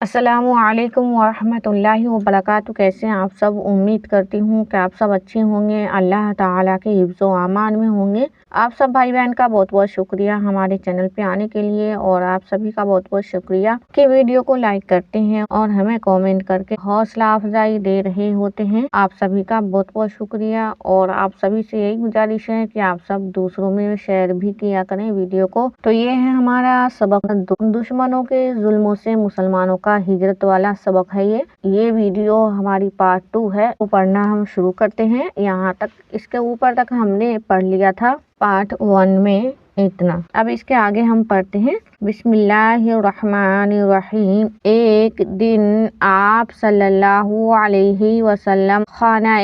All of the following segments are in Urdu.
السلام علیکم ورحمۃ اللہ وبرکاتہ۔ کیسے ہیں آپ سب؟ امید کرتی ہوں کہ آپ سب اچھے ہوں گے، اللہ تعالیٰ کے حفظ و امان میں ہوں گے۔ آپ سب بھائی بہن کا بہت بہت شکریہ ہمارے چینل پہ آنے کے لیے، اور آپ سبھی کا بہت بہت شکریہ کہ ویڈیو کو لائک کرتے ہیں اور ہمیں کامنٹ کر کے حوصلہ افزائی دے رہے ہوتے ہیں۔ آپ سبھی کا بہت بہت شکریہ، اور آپ سبھی سے یہی گزارش ہے کہ آپ سب دوسروں میں شیئر بھی کیا کریں ویڈیو کو۔ تو یہ ہے ہمارا سبق، دشمنوں کے ظلموں سے مسلمانوں کا ہجرت والا سبق ہے۔ یہ ویڈیو ہماری پارٹ 2 ہے، وہ پڑھنا ہم شروع کرتے ہیں۔ یہاں تک، اس کے اوپر تک ہم نے پڑھ لیا تھا پارٹ 1 میں اتنا۔ اب اس کے آگے ہم پڑھتے ہیں۔ بسم اللہ الرحمن الرحیم۔ ایک دن آپ صلی اللہ علیہ وسلم خانہ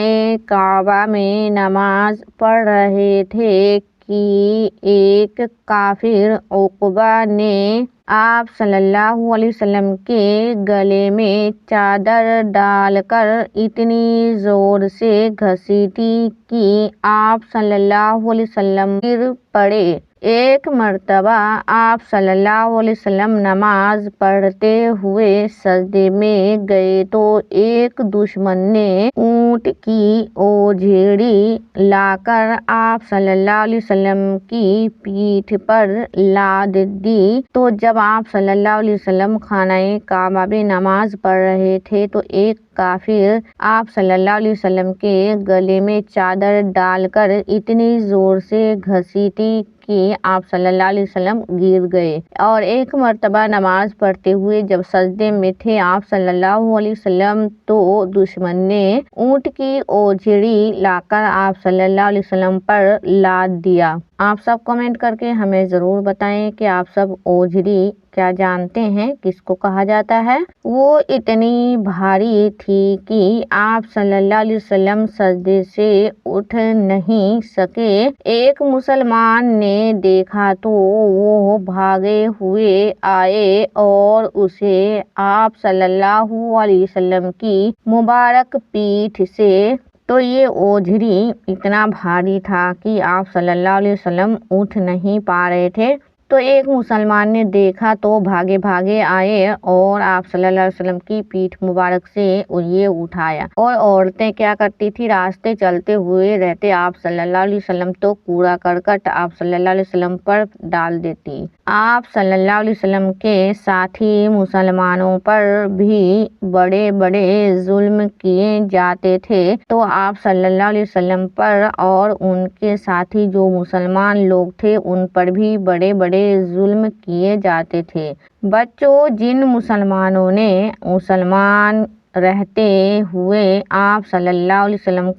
کعبہ میں نماز پڑھ رہے تھے کہ ایک کافر عقبہ نے آپ صلی اللہ علیہ وسلم کے گلے میں چادر ڈال کر اتنی زور سے گھسیٹی کہ آپ صلی اللہ علیہ وسلم گر پڑے۔ ایک مرتبہ آپ صلی اللہ علیہ وسلم نماز پڑھتے ہوئے سجدے میں گئے تو ایک دشمن نے اونٹ کی اوجھیڑی لا کر آپ صلی اللہ علیہ وسلم کی پیٹھ پر لاد دی۔ تو جب آپ صلی اللہ علیہ وسلم خانہ کعبہ میں نماز پڑھ رہے تھے تو ایک کافر آپ صلی اللہ علیہ وسلم کے گلے میں چادر ڈال کر اتنی زور سے گھسیٹی کہ آپ صلی اللہ علیہ وسلم گر گئے۔ اور ایک مرتبہ نماز پڑھتے ہوئے جب سجدے میں تھے آپ صلی اللہ علیہ وسلم تو دشمن نے اونٹ کی اوجھیڑی لا کر آپ صلی اللہ علیہ وسلم پر لاد دیا۔ آپ سب کمنٹ کر کے ہمیں ضرور بتائیں کہ آپ سب اوجھیڑی کیا جانتے ہیں، کس کو کہا جاتا ہے۔ وہ اتنی بھاری تھی کہ آپ صلی اللہ علیہ وسلم سجدے سے اٹھ نہیں سکے۔ ایک مسلمان نے دیکھا تو وہ بھاگے ہوئے آئے اور اسے آپ صلی اللہ علیہ وسلم کی مبارک پیٹھ سے، تو یہ اوجھیڑی اتنا بھاری تھا کہ آپ صلی اللہ علیہ وسلم اٹھ نہیں پا رہے تھے، تو ایک مسلمان نے دیکھا تو بھاگے بھاگے آئے اور آپ صلی اللہ علیہ وسلم کی پیٹھ مبارک سے یہ اٹھایا۔ اور عورتیں کیا کرتی تھی، راستے چلتے ہوئے رہتے آپ صلی اللہ علیہ وسلم تو کوڑا کرکٹ آپ صلی اللہ علیہ وسلم پر ڈال دیتی۔ آپ صلی اللہ علیہ وسلم کے ساتھی مسلمانوں پر بھی بڑے بڑے ظلم کیے جاتے تھے، تو آپ صلی اللہ علیہ وسلم پر اور ان کے ساتھی جو مسلمان لوگ تھے ان پر بھی بڑے بڑے ظلم کیے جاتے تھے۔ بچوں، جن مسلمانوں نے مسلمان رہتے ہوئے آپ صلی اللہ علیہ وسلم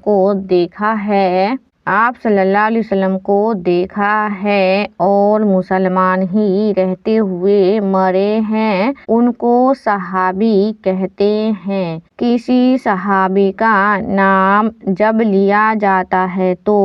کو دیکھا ہے اور مسلمان ہی رہتے ہوئے مرے ہیں، ان کو صحابی کہتے ہیں۔ کسی صحابی کا نام جب لیا جاتا ہے تو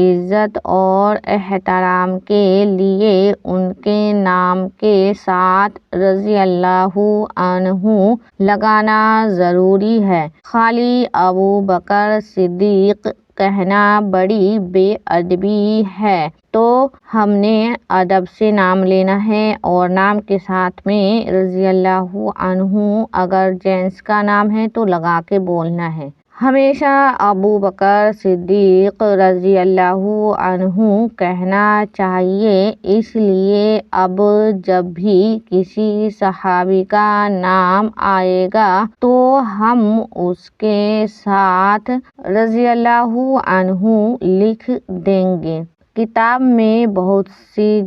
عزت اور احترام کے لیے ان کے نام کے ساتھ رضی اللہ عنہ لگانا ضروری ہے۔ خالی ابو بکر صدیق کہنا بڑی بے ادبی ہے، تو ہم نے ادب سے نام لینا ہے اور نام کے ساتھ میں رضی اللہ عنہ اگر جینس کا نام ہے تو لگا کے بولنا ہے۔ ہمیشہ ابو بکر صدیق رضی اللہ عنہ کہنا چاہیے۔ اس لیے اب جب بھی کسی صحابی کا نام آئے گا تو ہم اس کے ساتھ رضی اللہ عنہ لکھ دیں گے۔ کتاب میں بہت سی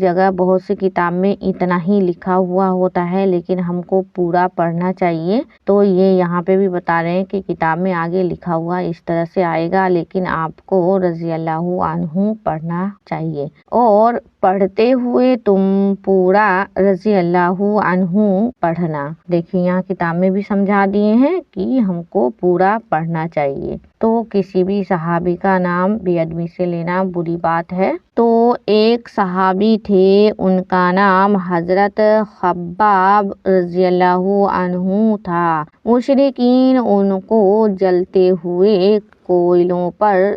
کتاب میں اتنا ہی لکھا ہوا ہوتا ہے، لیکن ہم کو پورا پڑھنا چاہیے، تو یہ یہاں پہ بھی بتا رہے ہیں کہ کتاب میں آگے لکھا ہوا اس طرح سے آئے گا، لیکن آپ کو رضی اللہ عنہ پڑھنا چاہیے، اور پڑھتے ہوئے تم پورا رضی اللہ عنہ پڑھنا۔ دیکھیے یہاں کتاب میں بھی سمجھا دیے ہیں کہ ہم کو پورا پڑھنا چاہیے۔ تو کسی بھی صحابی کا نام بے ادبی سے لینا بری بات ہے۔ تو ایک صحابی تھے، ان کا نام حضرت خباب رضی اللہ عنہ تھا۔ مشرکین ان کو جلتے ہوئے کوئلوں پر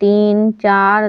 3-4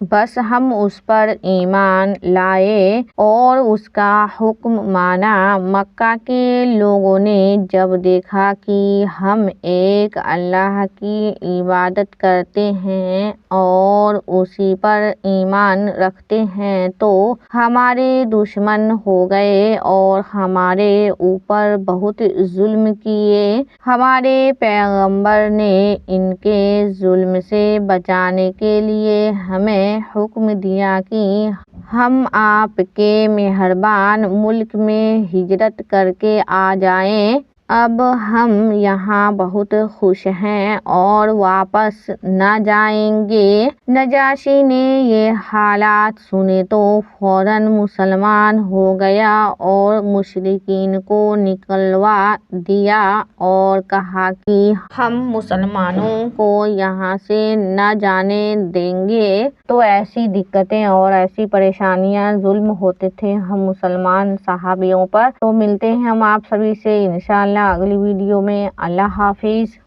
بس ہم اس پر ایمان لائے اور اس کا حکم مانا۔ مکہ کے لوگوں نے جب دیکھا کہ ہم ایک اللہ کی عبادت کرتے ہیں اور اسی پر ایمان رکھتے ہیں تو ہمارے دشمن ہو گئے اور ہمارے اوپر بہت ظلم کیے۔ ہمارے پیغمبر نے ان کے ظلم سے بچانے کے لیے ہمیں حکم دیا کہ ہم آپ کے مہربان ملک میں ہجرت کر کے آ جائیں۔ اب ہم یہاں بہت خوش ہیں اور واپس نہ جائیں گے۔ نجاشی نے یہ حالات سنے تو فوراً مسلمان ہو گیا اور مشرکین کو نکلوا دیا اور کہا کہ ہم مسلمانوں کو یہاں سے نہ جانے دیں گے۔ تو ایسی دقتیں اور ایسی پریشانیاں ظلم ہوتے تھے ہم مسلمان صحابیوں پر۔ تو ملتے ہیں ہم آپ سبھی سے انشاءاللہ اگلی ویڈیو میں۔ اللہ حافظ۔